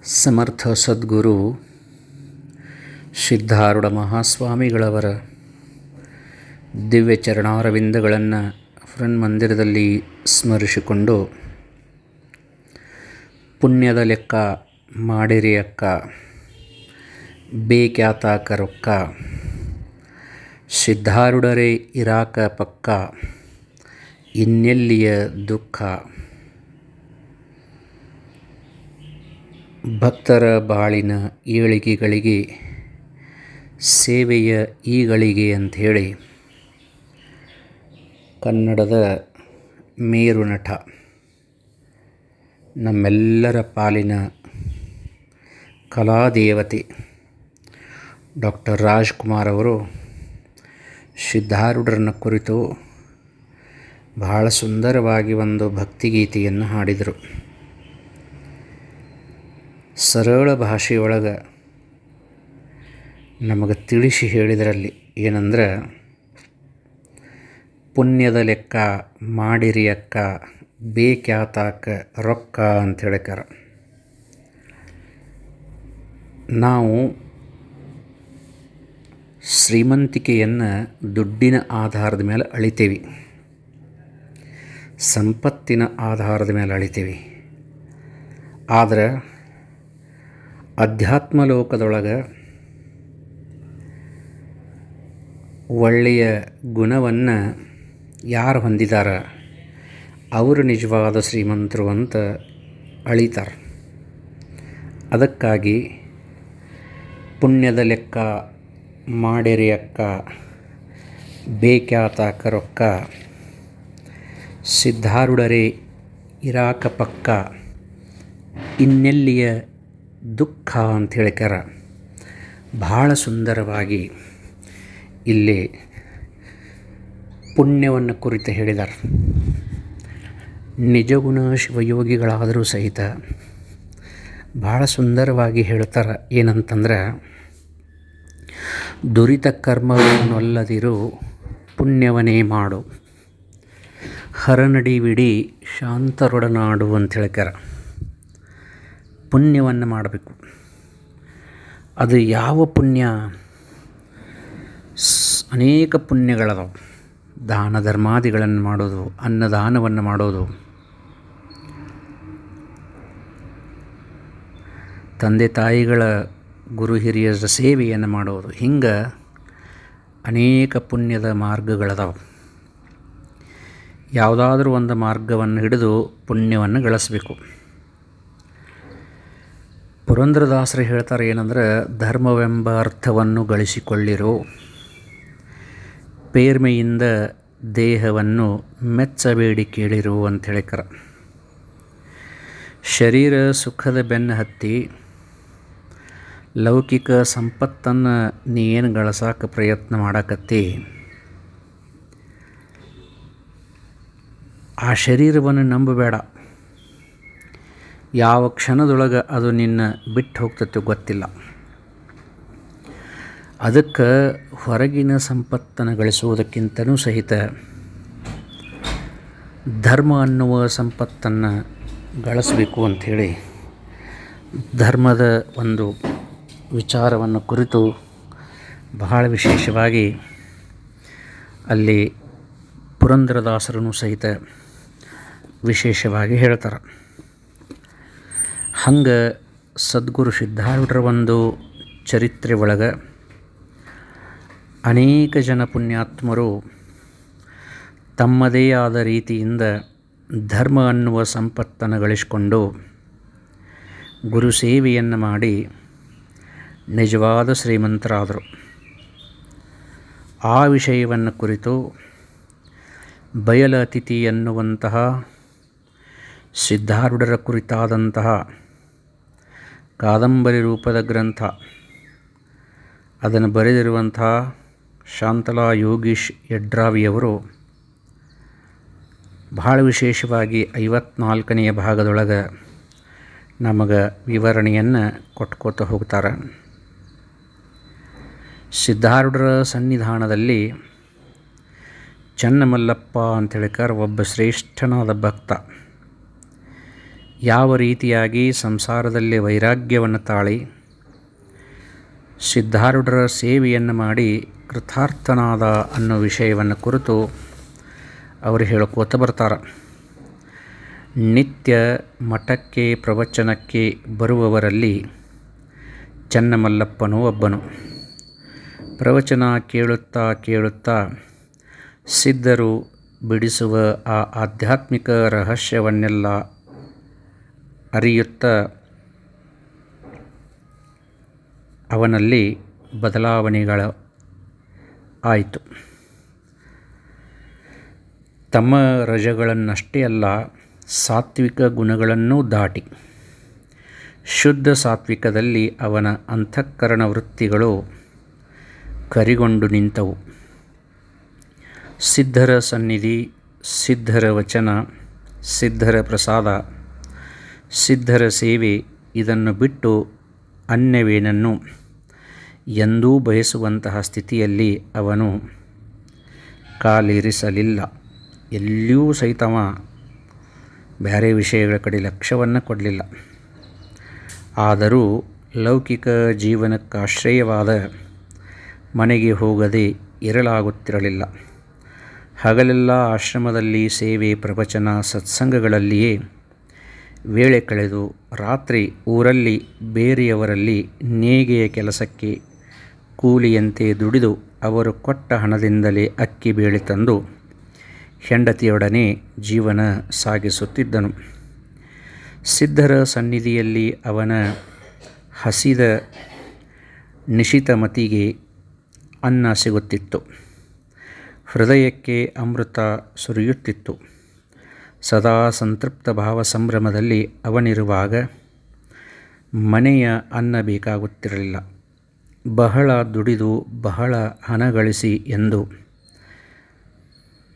ಸಮರ್ಥ ಸದ್ಗುರು ಸಿದ್ಧಾರೂಢ ಮಹಾಸ್ವಾಮಿಗಳವರ ದಿವ್ಯ ಚರಣಾರವಿಂದಗಳನ್ನು ಮಂದಿರದಲ್ಲಿ ಸ್ಮರಿಸಿಕೊಂಡು, ಪುಣ್ಯದ ಲೆಕ್ಕ ಮಾಡಿರಿ ಅಕ್ಕ, ಬೇಕ್ಯಾತಾಕ ರೊಕ್ಕ, ಸಿದ್ಧಾರೂಢರೇ ಇರಾಕ ಪಕ್ಕ, ಇನ್ನೆಲ್ಲಿಯ ದುಃಖ. ಭಕ್ತರ ಬಾಳಿನ ಏಳಿಗೆಗಳಿಗೆ ಸೇವೆಯ ಈಗಳಿಗೆ ಅಂಥೇಳಿ ಕನ್ನಡದ ಮೇರು ನಟ, ನಮ್ಮೆಲ್ಲರ ಪಾಲಿನ ಕಲಾದೇವತೆ ಡಾಕ್ಟರ್ ರಾಜ್ಕುಮಾರ್ ಅವರು ಸಿದ್ಧಾರೂಢರನ್ನು ಕುರಿತು ಬಹಳ ಸುಂದರವಾಗಿ ಒಂದು ಭಕ್ತಿಗೀತೆಯನ್ನು ಹಾಡಿದರು. ಸರಳ ಭಾಷೆಯೊಳಗೆ ನಮಗೆ ತಿಳಿಸಿ ಹೇಳಿದರಲ್ಲಿ ಏನಂದ್ರೆ, ಪುಣ್ಯದ ಲೆಕ್ಕ ಮಾಡಿರಿ ಅಕ್ಕ, ಬೇಕ್ಯಾತಾಕ ರೊಕ್ಕ ಅಂತ ಹೇಳ್ಯಾರ. ನಾವು ಶ್ರೀಮಂತಿಕೆಯನ್ನು ದುಡ್ಡಿನ ಆಧಾರದ ಮೇಲೆ ಅಳಿತೇವೆ, ಸಂಪತ್ತಿನ ಆಧಾರದ ಮೇಲೆ ಅಳಿತೇವೆ. ಆದರೆ ಅಧ್ಯಾತ್ಮ ಲೋಕದೊಳಗೆ ಒಳ್ಳೆಯ ಗುಣವನ್ನು ಯಾರು ಹೊಂದಿದಾರ ಅವರು ನಿಜವಾದ ಶ್ರೀಮಂತರು ಅಂತ ಅಳಿತಾರೆ. ಅದಕ್ಕಾಗಿ ಪುಣ್ಯದ ಲೆಕ್ಕ ಮಾಡಿರಿ ಅಕ್ಕ, ಬೇಕ್ಯಾತಾಕ ರೊಕ್ಕ, ಸಿದ್ಧಾರೂಢರೇ ಇರಾಕ ಪಕ್ಕ, ಇನ್ನೆಲ್ಲಿಯ ದುಃಖ ಅಂತ ಹೇಳ್ಯಾರ. ಬಹಳ ಸುಂದರವಾಗಿ ಇಲ್ಲಿ ಪುಣ್ಯವನ್ನು ಕುರಿತು ಹೇಳಿದ್ದಾರೆ. ನಿಜಗುಣ ಶಿವಯೋಗಿಗಳಾದರೂ ಸಹಿತ ಬಹಳ ಸುಂದರವಾಗಿ ಹೇಳ್ತಾರೆ. ಏನಂತಂದ್ರೆ, ದುರಿತ ಕರ್ಮವನ್ನೊಲ್ಲದಿರು ಪುಣ್ಯವನ್ನೇ ಮಾಡು, ಹರನಡಿವಿಡಿ ಶಾಂತರೊಡನಾಡು ಅಂತ ಹೇಳ್ಯಾರ. ಪುಣ್ಯವನ್ನು ಮಾಡಬೇಕು. ಅದು ಯಾವ ಪುಣ್ಯ? ಅನೇಕ ಪುಣ್ಯಗಳದಾವೆ. ದಾನ ಧರ್ಮಾದಿಗಳನ್ನು ಮಾಡೋದು, ಅನ್ನದಾನವನ್ನು ಮಾಡೋದು, ತಂದೆ ತಾಯಿಗಳ ಗುರು ಹಿರಿಯರ ಸೇವೆಯನ್ನು ಮಾಡೋದು, ಹಿಂಗೆ ಅನೇಕ ಪುಣ್ಯದ ಮಾರ್ಗಗಳದಾವೆ. ಯಾವುದಾದ್ರೂ ಒಂದು ಮಾರ್ಗವನ್ನು ಹಿಡಿದು ಪುಣ್ಯವನ್ನು ಗಳಿಸಬೇಕು. ಪುರಂದರದಾಸರು ಹೇಳ್ತಾರೆ ಏನಂದ್ರೆ, ಧರ್ಮವೆಂಬ ಅರ್ಥವನ್ನು ಗಳಿಸಿಕೊಳ್ಳಿರೋ, ಪೇರ್ಮೆಯಿಂದ ದೇಹವನ್ನು ಮೆಚ್ಚಬೇಡಿ ಕೇಳಿರು ಅಂತ ಹೇಳ್ಯಾರ. ಶರೀರ ಸುಖದ ಬೆನ್ನು ಹತ್ತಿ ಲೌಕಿಕ ಸಂಪತ್ತನ್ನು ನೀ ಏನು ಗಳಿಸಾಕ ಪ್ರಯತ್ನ ಮಾಡಕತ್ತಿ, ಆ ಶರೀರವನ್ನು ನಂಬಬೇಡ. ಯಾವ ಕ್ಷಣದೊಳಗೆ ಅದು ನಿನ್ನ ಬಿಟ್ಟು ಹೋಗ್ತೈತೆ ಗೊತ್ತಿಲ್ಲ. ಅದಕ್ಕೆ ಹೊರಗಿನ ಸಂಪತ್ತನ್ನು ಗಳಿಸುವುದಕ್ಕಿಂತನೂ ಸಹಿತ ಧರ್ಮ ಅನ್ನುವ ಸಂಪತ್ತನ್ನು ಗಳಿಸಬೇಕು ಅಂಥೇಳಿ ಧರ್ಮದ ಒಂದು ವಿಚಾರವನ್ನು ಕುರಿತು ಬಹಳ ವಿಶೇಷವಾಗಿ ಅಲ್ಲಿ ಪುರಂದರದಾಸರನ್ನು ಸಹಿತ ವಿಶೇಷವಾಗಿ ಹೇಳ್ತಾರೆ. ಹಂಗೆ ಸದ್ಗುರು ಸಿದ್ಧಾರೂಢರ ಒಂದು ಚರಿತ್ರೆ ಒಳಗೆ ಅನೇಕ ಜನ ಪುಣ್ಯಾತ್ಮರು ತಮ್ಮದೇ ಆದ ರೀತಿಯಿಂದ ಧರ್ಮ ಅನ್ನುವ ಸಂಪತ್ತನ್ನು ಗಳಿಸಿಕೊಂಡು ಗುರು ಸೇವೆಯನ್ನು ಮಾಡಿ ನಿಜವಾದ ಶ್ರೀಮಂತರಾದರು. ಆ ವಿಷಯವನ್ನು ಕುರಿತು ಬಯಲ ಅತಿಥಿ ಎನ್ನುವಂತಹ ಸಿದ್ಧಾರೂಢರ ಕುರಿತಾದಂತಹ ಕಾದಂಬರಿ ರೂಪದ ಗ್ರಂಥ, ಅದನ್ನು ಬರೆದಿರುವಂತಹ ಶಾಂತಲಾ ಯೋಗೀಶ್ ಯಡ್ರಾವಿಯವರು ಬಹಳ ವಿಶೇಷವಾಗಿ 54ನೆಯ ಭಾಗದೊಳಗೆ ನಮಗೆ ವಿವರಣೆಯನ್ನು ಕೊಟ್ಕೋತ ಹೋಗ್ತಾರೆ. ಸಿದ್ಧಾರೂಢರ ಸನ್ನಿಧಾನದಲ್ಲಿ ಚನ್ನಮಲ್ಲಪ್ಪ ಅಂತ ಹೇಳ್ಯಾರ ಒಬ್ಬ ಶ್ರೇಷ್ಠನಾದ ಭಕ್ತ. ಯಾವ ರೀತಿಯಾಗಿ ಸಂಸಾರದಲ್ಲಿ ವೈರಾಗ್ಯವನ್ನು ತಾಳಿ ಸಿದ್ಧಾರೂಢರ ಸೇವೆಯನ್ನು ಮಾಡಿ ಕೃತಾರ್ಥನಾದ ಅನ್ನೋ ವಿಷಯವನ್ನು ಕುರಿತು ಅವರು ಹೇಳ್ಕೋತ ಬರ್ತಾರೆ. ನಿತ್ಯ ಮಠಕ್ಕೆ ಪ್ರವಚನಕ್ಕೆ ಬರುವವರಲ್ಲಿ ಚನ್ನಮಲ್ಲಪ್ಪನೂ ಒಬ್ಬನು. ಪ್ರವಚನ ಕೇಳುತ್ತಾ ಕೇಳುತ್ತಾ ಸಿದ್ಧರು ಬಿಡಿಸುವ ಆ ಆಧ್ಯಾತ್ಮಿಕ ರಹಸ್ಯವನ್ನೆಲ್ಲ ಅರಿಯುತ್ತಾ ಅವನಲ್ಲಿ ಬದಲಾವಣೆಗಳು ಆಯಿತು. ತಮ್ಮ ರಜಗಳನ್ನಷ್ಟೇ ಅಲ್ಲ, ಸಾತ್ವಿಕ ಗುಣಗಳನ್ನೂ ದಾಟಿ ಶುದ್ಧ ಸಾತ್ವಿಕದಲ್ಲಿ ಅವನ ಅಂತಃಕರಣ ವೃತ್ತಿಗಳು ಕರಿಗೊಂಡು ನಿಂತವು. ಸಿದ್ಧರ ಸನ್ನಿಧಿ, ಸಿದ್ಧರ ವಚನ, ಸಿದ್ಧರ ಪ್ರಸಾದ, ಸಿದ್ಧರ ಸೇವೆ ಇದನ್ನು ಬಿಟ್ಟು ಅನ್ಯವೇನನ್ನು ಎಂದೂ ಬಯಸುವಂತಹ ಸ್ಥಿತಿಯಲ್ಲಿ ಅವನು ಕಾಲಿರಿಸಲಿಲ್ಲ. ಎಲ್ಲಿಯೂ ಸಹಿತವ ಬೇರೆ ವಿಷಯಗಳ ಕಡೆ ಲಕ್ಷ್ಯವನ್ನು ಕೊಡಲಿಲ್ಲ. ಆದರೂ ಲೌಕಿಕ ಜೀವನಕ್ಕಾಶ್ರಯವಾದ ಮನೆಗೆ ಹೋಗದೆ ಇರಲಾಗುತ್ತಿರಲಿಲ್ಲ. ಹಗಲೆಲ್ಲ ಆಶ್ರಮದಲ್ಲಿ ಸೇವೆ, ಪ್ರವಚನ, ಸತ್ಸಂಗಗಳಲ್ಲಿಯೇ ವೇಳೆ ಕಳೆದು ರಾತ್ರಿ ಊರಲ್ಲಿ ಬೇರೆಯವರಲ್ಲಿ ನೇಯ್ಗೆಯ ಕೆಲಸಕ್ಕೆ ಕೂಲಿಯಂತೆ ದುಡಿದು ಅವರು ಕೊಟ್ಟ ಹಣದಿಂದಲೇ ಅಕ್ಕಿ ಬೇಳೆ ತಂದು ಹೆಂಡತಿಯೊಡನೆ ಜೀವನ ಸಾಗಿಸುತ್ತಿದ್ದನು. ಸಿದ್ಧರ ಸನ್ನಿಧಿಯಲ್ಲಿ ಅವನ ಹಸಿದ ನಿಶಿತ ಮತಿಗೆ ಅನ್ನ ಸಿಗುತ್ತಿತ್ತು. ಹೃದಯಕ್ಕೆ ಅಮೃತ ಸುರಿಯುತ್ತಿತ್ತು. ಸದಾ ಸಂತೃಪ್ತ ಭಾವ ಸಂಭ್ರಮದಲ್ಲಿ ಅವನಿರುವಾಗ ಮನೆಯ ಅನ್ನ ಬೇಕಾಗುತ್ತಿರಲಿಲ್ಲ. ಬಹಳ ದುಡಿದು ಬಹಳ ಹಣ ಗಳಿಸಿ ಎಂದು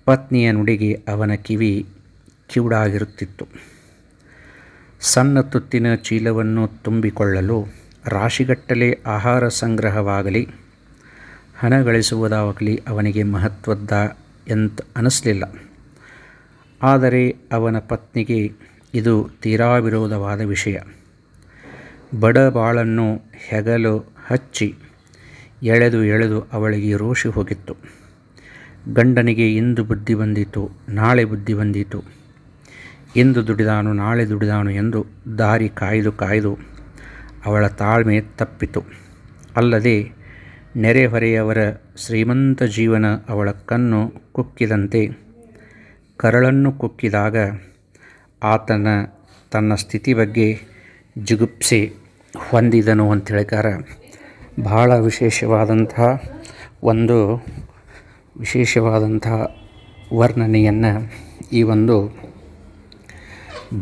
ಪತ್ನಿಯ ನುಡಿಗೆ ಅವನ ಕಿವಿ ಕಿವುಡಾಗಿರುತ್ತಿತ್ತು. ಸಣ್ಣ ತುತ್ತಿನ ಚೀಲವನ್ನು ತುಂಬಿಕೊಳ್ಳಲು ರಾಶಿಗಟ್ಟಲೆ ಆಹಾರ ಸಂಗ್ರಹವಾಗಲಿ ಹಣ ಗಳಿಸುವುದಾಗಲಿ ಅವನಿಗೆ ಮಹತ್ವದ್ದ ಎಂತ ಅನಿಸಲಿಲ್ಲ. ಆದರೆ ಅವನ ಪತ್ನಿಗೆ ಇದು ತೀರಾ ವಿರೋಧವಾದ ವಿಷಯ. ಬಡ ಬಾಳನ್ನು ಹೆಗಲು ಹಚ್ಚಿ ಎಳೆದು ಎಳೆದು ಅವಳಿಗೆ ರೋಷಿ ಹೋಗಿತ್ತು. ಗಂಡನಿಗೆ ಇಂದು ಬುದ್ಧಿ ಬಂದಿತು, ನಾಳೆ ಬುದ್ಧಿ ಬಂದಿತು, ಇಂದು ದುಡಿದಾನು ನಾಳೆ ದುಡಿದಾನು ಎಂದು ದಾರಿ ಕಾಯ್ದು ಕಾಯ್ದು ಅವಳ ತಾಳ್ಮೆ ತಪ್ಪಿತು. ಅಲ್ಲದೆ ನೆರೆಹೊರೆಯವರ ಶ್ರೀಮಂತ ಜೀವನ ಅವಳ ಕಣ್ಣು ಕುಕ್ಕಿದಂತೆ ಕರಳನ್ನು ಕುಕ್ಕಿದಾಗ ಆತನ ತನ್ನ ಸ್ಥಿತಿ ಬಗ್ಗೆ ಜಿಗುಪ್ಸೆ ಹೊಂದಿದನು ಅಂತೇಳಿಕಾರ ಬಹಳ ವಿಶೇಷವಾದಂತಹ ವರ್ಣನೆಯನ್ನು ಈ ಒಂದು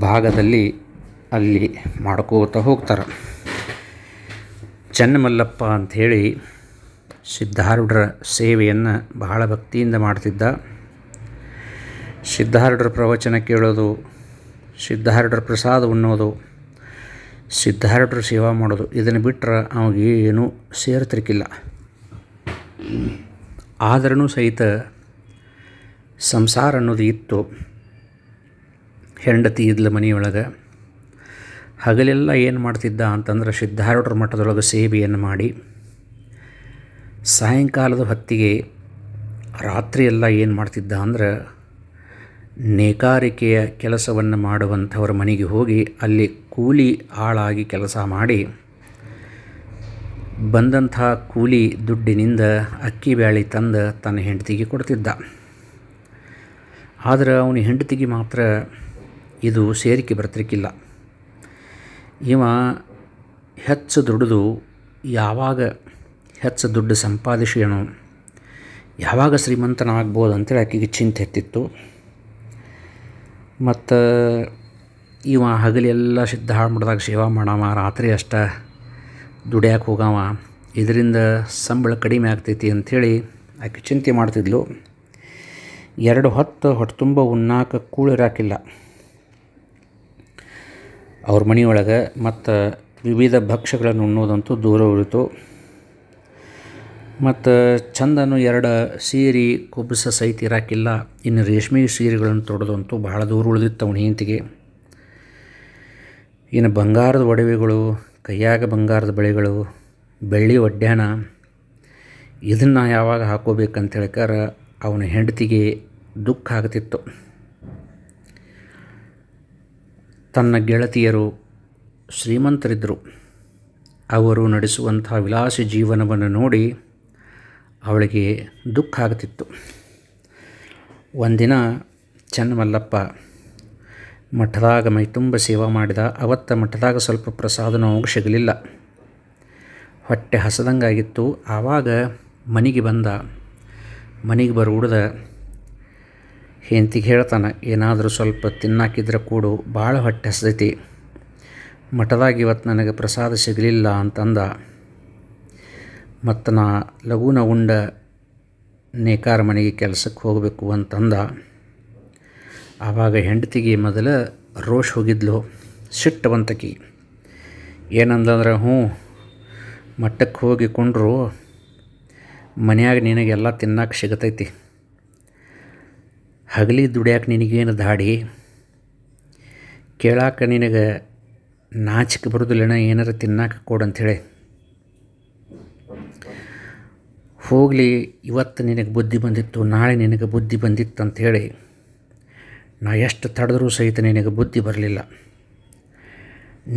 ಭಾಗದಲ್ಲಿ ಅಲ್ಲಿ ಮಾಡ್ಕೋತಾ ಹೋಗ್ತಾರೆ. ಚನ್ನಮಲ್ಲಪ್ಪ ಅಂಥೇಳಿ ಸಿದ್ಧಾರೂಢರ ಸೇವೆಯನ್ನು ಬಹಳ ಭಕ್ತಿಯಿಂದ ಮಾಡ್ತಿದ್ದ. ಸಿದ್ಧಾರೂಢರ ಪ್ರವಚನ ಕೇಳೋದು, ಸಿದ್ಧಾರೂಢರ ಪ್ರಸಾದ ಉಣ್ಣೋದು, ಸಿದ್ಧಾರೂಢರ ಸೇವಾ ಮಾಡೋದು ಇದನ್ನು ಬಿಟ್ಟರೆ ಅವನಿಗೇನೂ ಸೇರ್ತಿರ್ಕಿಲ್ಲ. ಆದ್ರೂ ಸಹಿತ ಸಂಸಾರ ಅನ್ನೋದು ಇತ್ತು. ಹೆಂಡತಿ ಇದ್ಲ ಮನೆಯೊಳಗೆ. ಹಗಲೆಲ್ಲ ಏನು ಮಾಡ್ತಿದ್ದ ಅಂತಂದ್ರೆ ಸಿದ್ಧಾರೂಢರ ಮಠದೊಳಗೆ ಸೇವೆಯನ್ನು ಮಾಡಿ ಸಾಯಂಕಾಲದ ಹೊತ್ತಿಗೆ ರಾತ್ರಿಯೆಲ್ಲ ಏನು ಮಾಡ್ತಿದ್ದ ಅಂದ್ರೆ ನೇಕಾರಿಕೆಯ ಕೆಲಸವನ್ನು ಮಾಡುವಂಥವ್ರ ಮನೆಗೆ ಹೋಗಿ ಅಲ್ಲಿ ಕೂಲಿ ಆಳಾಗಿ ಕೆಲಸ ಮಾಡಿ ಬಂದಂಥ ಕೂಲಿ ದುಡ್ಡಿನಿಂದ ಅಕ್ಕಿ ಬ್ಯಾಳಿ ತಂದು ತನ್ನ ಹೆಂಡತಿಗೆ ಕೊಡ್ತಿದ್ದ. ಆದರೆ ಅವನ ಹೆಂಡತಿಗೆ ಮಾತ್ರ ಇದು ಸೇರಿಕೆ ಬರ್ತಿರ್ಕಿಲ್ಲ. ಇವ ಹೆಚ್ಚು ದುಡಿದು ಯಾವಾಗ ಹೆಚ್ಚು ದುಡ್ಡು ಸಂಪಾದಿಸೋಣ, ಯಾವಾಗ ಶ್ರೀಮಂತನಾಗ್ಬೋದು ಅಂತೇಳಿ ಆಕೆಗೆ ಚಿಂತೆ ಎತ್ತಿತ್ತು. ಮತ್ತು ಇವ ಹಗಲೆಲ್ಲ ಸಿದ್ಧಾರೂಢದಾಗ ಸೇವಾ ಮಾಡವ, ರಾತ್ರಿ ಅಷ್ಟೇ ದುಡಿಯಾಕೆ ಹೋಗವ, ಇದರಿಂದ ಸಂಬಳ ಕಡಿಮೆ ಆಗ್ತೈತಿ ಅಂಥೇಳಿ ಆಕೆ ಚಿಂತೆ ಮಾಡ್ತಿದ್ಲು. 2 ಹೊತ್ತು ಹೊಟ್ಟೆ ತುಂಬ ಉಣ್ಣಾಕ ಕೂಳಿರಾಕಿಲ್ಲ ಅವ್ರ ಮನೆಯೊಳಗೆ. ಮತ್ತು ವಿವಿಧ ಭಕ್ಷ್ಯಗಳನ್ನು ಉಣ್ಣೋದಂತೂ ದೂರ ಉಳಿತು. ಮತ್ತು ಚಂದನು 2 ಸೀರೆ ಕುಬ್ಬಸ ಸಹಿತ ಇರಾಕಿಲ್ಲ. ಇನ್ನು ರೇಷ್ಮೆ ಸೀರೆಗಳನ್ನು ತೊಡೋದಂತೂ ಭಾಳ ದೂರ ಉಳಿದಿತ್ತು ಅವನ ಹೆಂಡತಿಗೆ. ಇನ್ನು ಬಂಗಾರದ ಒಡವೆಗಳು, ಕೈಯಾಗ ಬಂಗಾರದ ಬಳೆಗಳು, ಬೆಳ್ಳಿ ಒಡ್ಯಾಣ ಇದನ್ನು ಯಾವಾಗ ಹಾಕೋಬೇಕಂತ ಹೇಳ್ಕಾರ ಅವನ ಹೆಂಡತಿಗೆ ದುಃಖ ಆಗ್ತಿತ್ತು. ತನ್ನ ಗೆಳತಿಯರು ಶ್ರೀಮಂತರಿದ್ದರು. ಅವರು ನಡೆಸುವಂಥ ವಿಲಾಸಿ ಜೀವನವನ್ನು ನೋಡಿ ಅವಳಿಗೆ ದುಃಖ ಆಗ್ತಿತ್ತು. ಒಂದಿನ ಚನ್ನಮಲ್ಲಪ್ಪ ಮಠದಾಗ ಮೈತುಂಬ ಸೇವಾ ಮಾಡಿದ. ಅವತ್ತ ಮಠದಾಗ ಸ್ವಲ್ಪ ಪ್ರಸಾದನೂ ಅವಾಗ ಸಿಗಲಿಲ್ಲ. ಹೊಟ್ಟೆ ಹಸದಂಗಾಗಿತ್ತು. ಆವಾಗ ಮನೆಗೆ ಬಂದ. ಮನೆಗೆ ಬರುವುಡ್ದ ಹೆಂಡತಿಗೆ ಹೇಳ್ತಾನೆ, ಏನಾದರೂ ಸ್ವಲ್ಪ ತಿನ್ನಾಕಿದ್ರೆ ಕೂಡು, ಭಾಳ ಹೊಟ್ಟೆ ಹಸದೈತಿ, ಮಠದಾಗ ಇವತ್ತು ನನಗೆ ಪ್ರಸಾದ ಸಿಗಲಿಲ್ಲ ಅಂತಂದ. ಮತ್ತು ನಾ ಲಘುನ ಉಂಡ ನೇಕಾರ ಮನೆಗೆ ಕೆಲಸಕ್ಕೆ ಹೋಗಬೇಕು ಅಂತಂದ. ಆವಾಗ ಹೆಂಡತಿಗೆ ಮೊದಲ ರೋಷ್ ಹೋಗಿದ್ಲು, ಸಿಟ್ಟು ಬಂತಕಿ. ಏನಂದ್ರೆ, ಮಠಕ್ಕೆ ಹೋಗಿ ಕೊಂಡ್ರು ಮನ್ಯಾಗ ನಿನಗೆಲ್ಲ ತಿನ್ನಕ್ಕೆ ಸಿಗತೈತಿ, ಹಗಲಿ ದುಡ್ಯಾಕೆ ನಿನಗೇನು ದಾಡಿ, ಕೇಳಾಕ ನಿನಗೆ ನಾಚಿಕೆ ಬರೋದಿಲ್ಲನ, ಏನಾರು ತಿನ್ನಕ್ಕೆ ಕೊಡಂಥೇಳಿ. ಹೋಗಲಿ, ಇವತ್ತು ನಿನಗೆ ಬುದ್ಧಿ ಬಂದಿತ್ತು, ನಾಳೆ ನಿನಗೆ ಬುದ್ಧಿ ಬಂದಿತ್ತು ಅಂಥೇಳಿ ನಾ ಎಷ್ಟು ತಡೆದ್ರೂ ಸಹಿತ ನಿನಗೆ ಬುದ್ಧಿ ಬರಲಿಲ್ಲ.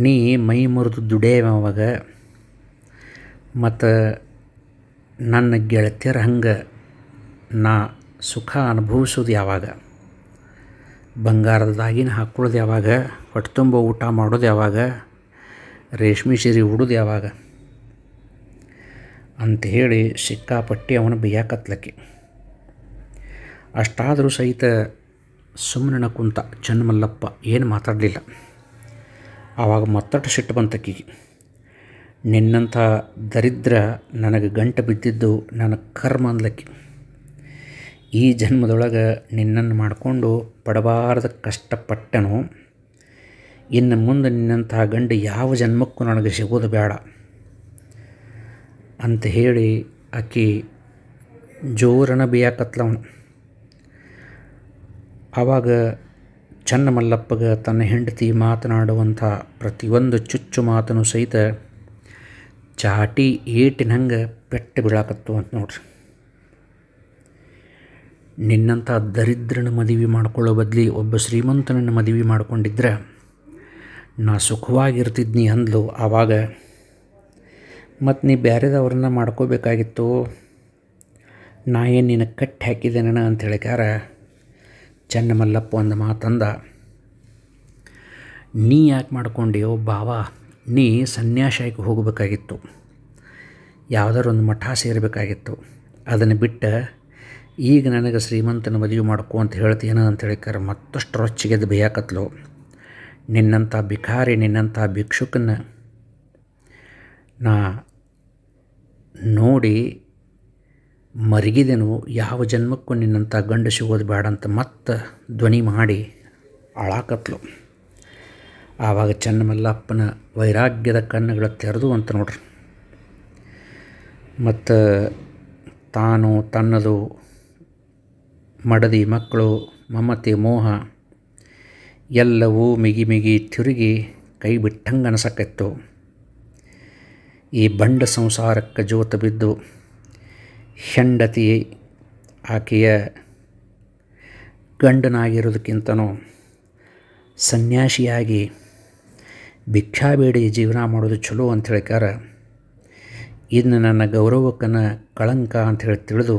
ನೀ ಮೈ ಮುರಿದು ದುಡಿಯವಾಗ ಮತ್ತು ನನ್ನ ಗೆಳತಿಯರ ಹಂಗೆ ನಾ ಸುಖ ಅನುಭವಿಸೋದು ಯಾವಾಗ, ಬಂಗಾರದ ದಾಗಿನ ಹಾಕ್ಕೊಳ್ಳೋದು ಯಾವಾಗ, ಹೊಟ್ಟೆ ತುಂಬ ಊಟ ಮಾಡೋದು ಯಾವಾಗ, ರೇಷ್ಮೆ ಸೀರೆ ಉಡೋದು ಯಾವಾಗ ಅಂಥೇಳಿ ಸಿಕ್ಕಾಪಟ್ಟಿ ಅವನು ಬೇಯಾಕತ್ಲಕ್ಕೆ. ಅಷ್ಟಾದರೂ ಸಹಿತ ಸುಮ್ಮನೆ ಕುಂತ ಚನ್ನಮಲ್ಲಪ್ಪ, ಏನು ಮಾತಾಡಲಿಲ್ಲ. ಆವಾಗ ಮತ್ತಷ್ಟು ಸಿಟ್ಟು ಬಂತಕ್ಕಿಗೆ. ನಿನ್ನಂಥ ದರಿದ್ರ ನನಗೆ ಗಂಟು ಬಿದ್ದಿದ್ದು ನನ್ನ ಕರ್ಮ ಅಂದ್ಲಕ್ಕಿ. ಈ ಜನ್ಮದೊಳಗೆ ನಿನ್ನನ್ನು ಮಾಡಿಕೊಂಡು ಪಡಬಾರದ ಕಷ್ಟಪಟ್ಟನು. ಇನ್ನು ಮುಂದೆ ನಿನ್ನಂಥ ಗಂಡು ಯಾವ ಜನ್ಮಕ್ಕೂ ನನಗೆ ಸಿಗೋದು ಬೇಡ ಅಂತ ಹೇಳಿ ಆಕಿ ಜೋರನ ಬೇಯಾಕತ್ಲವನು. ಆವಾಗ ಚನ್ನಮಲ್ಲಪ್ಪಗೆ ತನ್ನ ಹೆಂಡತಿ ಮಾತನಾಡುವಂಥ ಪ್ರತಿಯೊಂದು ಚುಚ್ಚು ಮಾತನ್ನು ಸಹಿತ ಚಾಟಿ ಏಟಿನಂಗೆ ಪೆಟ್ಟು ಬೀಳಾಕತ್ತು ಅಂತ ನೋಡ್ರಿ. ನಿನ್ನಂಥ ದರಿದ್ರನ ಮದುವೆ ಮಾಡ್ಕೊಳ್ಳೋ ಬದಲಿ ಒಬ್ಬ ಶ್ರೀಮಂತನನ್ನು ಮದುವೆ ಮಾಡ್ಕೊಂಡಿದ್ರೆ ನಾ ಸುಖವಾಗಿರ್ತಿದ್ನಿ ಅಂದ್ಲು. ಆವಾಗ ಮತ್ತು ನೀ ಬೇರೆದವ್ರನ್ನ ಮಾಡ್ಕೋಬೇಕಾಗಿತ್ತು, ನಾ ಏನು ನಿನ್ನ ಕಟ್ಟಿ ಹಾಕಿದ್ದೇನ ಅಂತ ಹೇಳಿಕಾರ ಚನ್ನಮಲ್ಲಪ್ಪ ಒಂದು ಮಾತಂದ. ನೀ ಯಾಕೆ ಮಾಡ್ಕೊಂಡೆಯೋ ಬಾವ, ನೀ ಸನ್ಯಾಸಾಯಿಗೆ ಹೋಗಬೇಕಾಗಿತ್ತು, ಯಾವುದಾರು ಒಂದು ಮಠ ಸೇರಬೇಕಾಗಿತ್ತು. ಅದನ್ನು ಬಿಟ್ಟು ಈಗ ನನಗೆ ಶ್ರೀಮಂತನ ಮದುವೆ ಮಾಡ್ಕೊ ಅಂತ ಹೇಳ್ತೀನ ಅಂತ ಹೇಳಿಕಾರ ಮತ್ತಷ್ಟು ರೊಚ್ಚಿಗೆದ್ದು ಬೇಯಾಕತ್ಲು. ನಿನ್ನಂಥ ಭಿಕಾರಿ, ನಿನ್ನಂಥ ಭಿಕ್ಷುಕನ್ನ ನಾ ನೋಡಿ ಮರಗಿದೆನು, ಯಾವ ಜನ್ಮಕ್ಕೂ ನಿನ್ನಂಥ ಗಂಡು ಸಿಗೋದು ಬೇಡ ಅಂತ ಮತ್ತೆ ಧ್ವನಿ ಮಾಡಿ ಅಳಾಕತ್ಲು. ಆವಾಗ ಚನ್ನಮಲ್ಲಪ್ಪನ ವೈರಾಗ್ಯದ ಕಣ್ಣುಗಳ ತೆರೆದು ಅಂತ ನೋಡ್ರಿ. ಮತ್ತು ತಾನು ತನ್ನದು ಮಡದಿ ಮಕ್ಕಳು ಮಮತೆ ಮೋಹ ಎಲ್ಲವೂ ಮಿಗಿ ಮಿಗಿ ತಿರುಗಿ ಕೈ ಬಿಟ್ಟಂಗೆ ಅನಿಸಕತ್ತು. ಈ ಬಂಡ ಸಂಸಾರಕ್ಕೆ ಜೋತು ಬಿದ್ದು ಹೆಂಡತಿ ಆಕೆಯ ಗಂಡನಾಗಿರೋದಕ್ಕಿಂತನೂ ಸನ್ಯಾಸಿಯಾಗಿ ಭಿಕ್ಷಾ ಬೇಡಿ ಜೀವನ ಮಾಡೋದು ಚಲೋ ಅಂತ ಹೇಳ್ಕಾರ, ಇನ್ನು ನನ್ನ ಗೌರವಕ್ಕನ ಕಳಂಕ ಅಂಥೇಳಿ ತಿಳಿದು,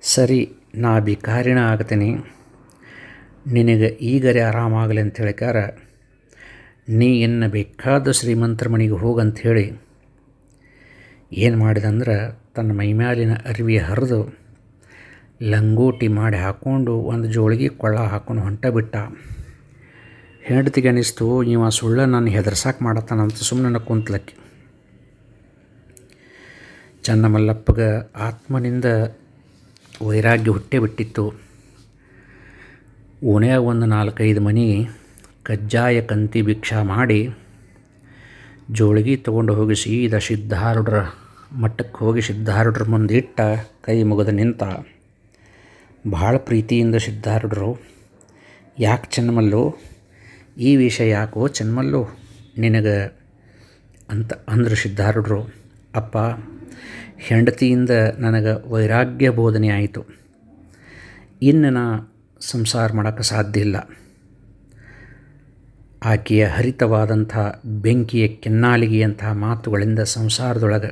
ಸರಿ ನಾ ಭಿಕಾರಿಣ ಆಗ್ತೀನಿ, ನಿನಗೆ ಈಗರೇ ಆರಾಮಾಗಲಿ ಅಂತ ಹೇಳಿಕಾರ ನೀ ಇನ್ನು ಬೇಕಾದ ಶ್ರೀಮಂತರ ಮನೆಗೆ ಹೋಗಂಥೇಳಿ ಏನು ಮಾಡಿದಂದ್ರೆ ತನ್ನ ಮೈಮ್ಯಾಲಿನ ಅರಿವಿ ಹರಿದು ಲಂಗೋಟಿ ಮಾಡಿ ಹಾಕ್ಕೊಂಡು ಒಂದು ಜೋಳಿಗೆ ಕೊಳ್ಳ ಹಾಕ್ಕೊಂಡು ಹೊಂಟ ಬಿಟ್ಟ. ಹೆಂಡತಿಗೆ ಅನ್ನಿಸ್ತು, ಇವ ಸುಳ್ಳ ನಾನು ಹೆದರ್ಸಾಕೆ ಮಾಡತ್ತಾನಂತ ಸುಮ್ಮನೆ ಕುಂತ್ಲಕ್ಕಿ. ಚನ್ನಮಲ್ಲಪ್ಪಗೆ ಆತ್ಮನಿಂದ ವೈರಾಗ್ಯ ಹುಟ್ಟೇ ಬಿಟ್ಟಿತ್ತು. ಓಣ್ಯಾಗ ಒಂದು 4-5 ಮನೆ ಕಜ್ಜಾಯ ಕಂತಿ ಭಿಕ್ಷಾ ಮಾಡಿ ಜೋಳಿಗೆ ತೊಗೊಂಡು ಹೋಗಿ ಸೀದಾ ಸಿದ್ಧಾರೂಢರ ಮಠಕ್ಕೆ ಹೋಗಿ ಸಿದ್ಧಾರೂಢರ ಮುಂದೆ ಇಟ್ಟ ಕೈ ಮುಗಿದು ನಿಂತ. ಭಾಳ ಪ್ರೀತಿಯಿಂದ ಸಿದ್ಧಾರೂಢರು, ಯಾಕೆ ಚನ್ನಮಲ್ಲು ಈ ವಿಷಯ ಯಾಕೋ ಚನ್ಮಲ್ಲು ನಿನಗೆ ಅಂತ ಅಂದರು ಸಿದ್ಧಾರೂಢರು. ಅಪ್ಪ, ಹೆಂಡತಿಯಿಂದ ನನಗೆ ವೈರಾಗ್ಯ ಬೋಧನೆ ಆಯಿತು. ಇನ್ನು ನಾ ಸಂಸಾರ ಮಾಡೋಕ್ಕೆ ಸಾಧ್ಯ ಇಲ್ಲ. ಆಕೆಯ ಹರಿತವಾದಂಥ ಬೆಂಕಿಯ ಕೆನ್ನಾಲಿಗೆಯಂಥ ಮಾತುಗಳಿಂದ ಸಂಸಾರದೊಳಗೆ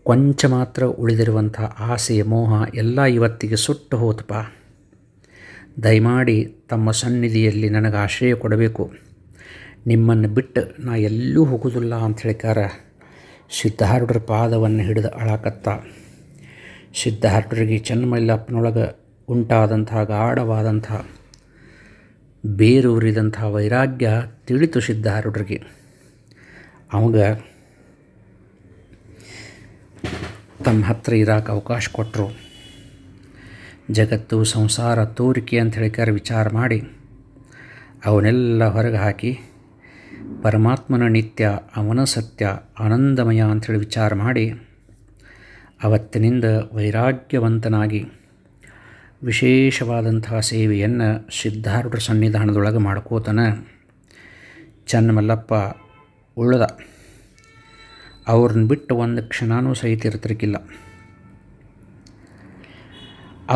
ಕೊಂಚ ಮಾತ್ರ ಉಳಿದಿರುವಂಥ ಆಸೆ ಮೋಹ ಎಲ್ಲ ಇವತ್ತಿಗೆ ಸುಟ್ಟು ಹೋತಪ್ಪ. ದಯಮಾಡಿ ತಮ್ಮ ಸನ್ನಿಧಿಯಲ್ಲಿ ನನಗೆ ಆಶ್ರಯ ಕೊಡಬೇಕು. ನಿಮ್ಮನ್ನು ಬಿಟ್ಟು ನಾ ಎಲ್ಲೂ ಹೋಗೋದಿಲ್ಲ ಅಂತ ಹೇಳಿಕಾರ ಸಿದ್ಧಾರೂಢರ ಪಾದವನ್ನು ಹಿಡಿದು ಅಳಕತ್ತ. ಸಿದ್ಧಾರೂಢರಿಗೆ ಚನ್ನಮಲ್ಲಪ್ಪನೊಳಗೆ ಉಂಟಾದಂಥ ಗಾಢವಾದಂಥ ಬೇರೂರಿದಂಥ ವೈರಾಗ್ಯ ತಿಳಿತು ಸಿದ್ಧಾರೂಢರಿಗೆ. ಅವಾಗ ತಮ್ಮ ಹತ್ರ ಇರೋಕೆ ಅವಕಾಶ ಕೊಟ್ಟರು. ಜಗತ್ತು ಸಂಸಾರ ತೋರಿಕೆ ಅಂತ ಹೇಳಿಕಾರ ವಿಚಾರ ಮಾಡಿ ಅವನ್ನೆಲ್ಲ ಹೊರಗೆ ಹಾಕಿ ಪರಮಾತ್ಮನ ನಿತ್ಯ, ಅವನ ಸತ್ಯ, ಆನಂದಮಯ ಅಂಥೇಳಿ ವಿಚಾರ ಮಾಡಿ ಅವತ್ತಿನಿಂದ ವೈರಾಗ್ಯವಂತನಾಗಿ ವಿಶೇಷವಾದಂತಹ ಸೇವೆಯನ್ನು ಸಿದ್ಧಾರೂಢರ ಸನ್ನಿಧಾನದೊಳಗೆ ಮಾಡ್ಕೋತಾನ ಚನ್ನಮಲ್ಲಪ್ಪ ಉಳ್ದ. ಅವ್ರನ್ನ ಬಿಟ್ಟು ಒಂದು ಕ್ಷಣವೂ ಸಹಿತ ಇರ್ತಿರ್ಕಿಲ್ಲ.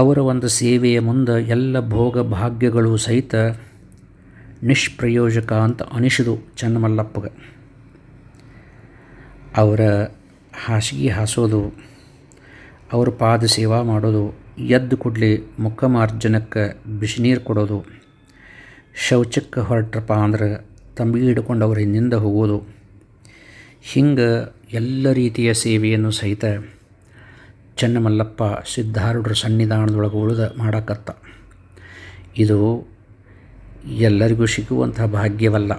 ಅವರ ಒಂದು ಸೇವೆಯ ಮುಂದೆ ಎಲ್ಲ ಭೋಗ ಭಾಗ್ಯಗಳು ಸಹಿತ ನಿಷ್ಪ್ರಯೋಜಕ ಅಂತ ಅನಿಸಿದು ಚನ್ನಮಲ್ಲಪ್ಪಗೆ. ಅವರ ಹಾಸಿಗೆ ಹಾಸೋದು, ಅವ್ರ ಪಾದ ಸೇವಾ ಮಾಡೋದು, ಎದ್ದು ಕೂಡಲೇ ಮುಖಮಾರ್ಜನಕ್ಕೆ ಬಿಸಿನೀರು ಕೊಡೋದು, ಶೌಚಕ್ಕೆ ಹೊರಟ್ರಪ್ಪ ಅಂದ್ರೆ ತಂಬಿಗೆ ಹಿಡ್ಕೊಂಡು ಅವ್ರ ಹಿಂದಿಂದ ಹೋಗೋದು, ಹಿಂಗೆ ಎಲ್ಲ ರೀತಿಯ ಸೇವೆಯನ್ನು ಸಹಿತ ಚನ್ನಮಲ್ಲಪ್ಪ ಸಿದ್ಧಾರೂಢರ ಸನ್ನಿಧಾನದೊಳಗೆ ಉಳಿದ ಮಾಡಕತ್ತ. ಇದು ಎಲ್ಲರಿಗೂ ಸಿಗುವಂಥ ಭಾಗ್ಯವಲ್ಲ.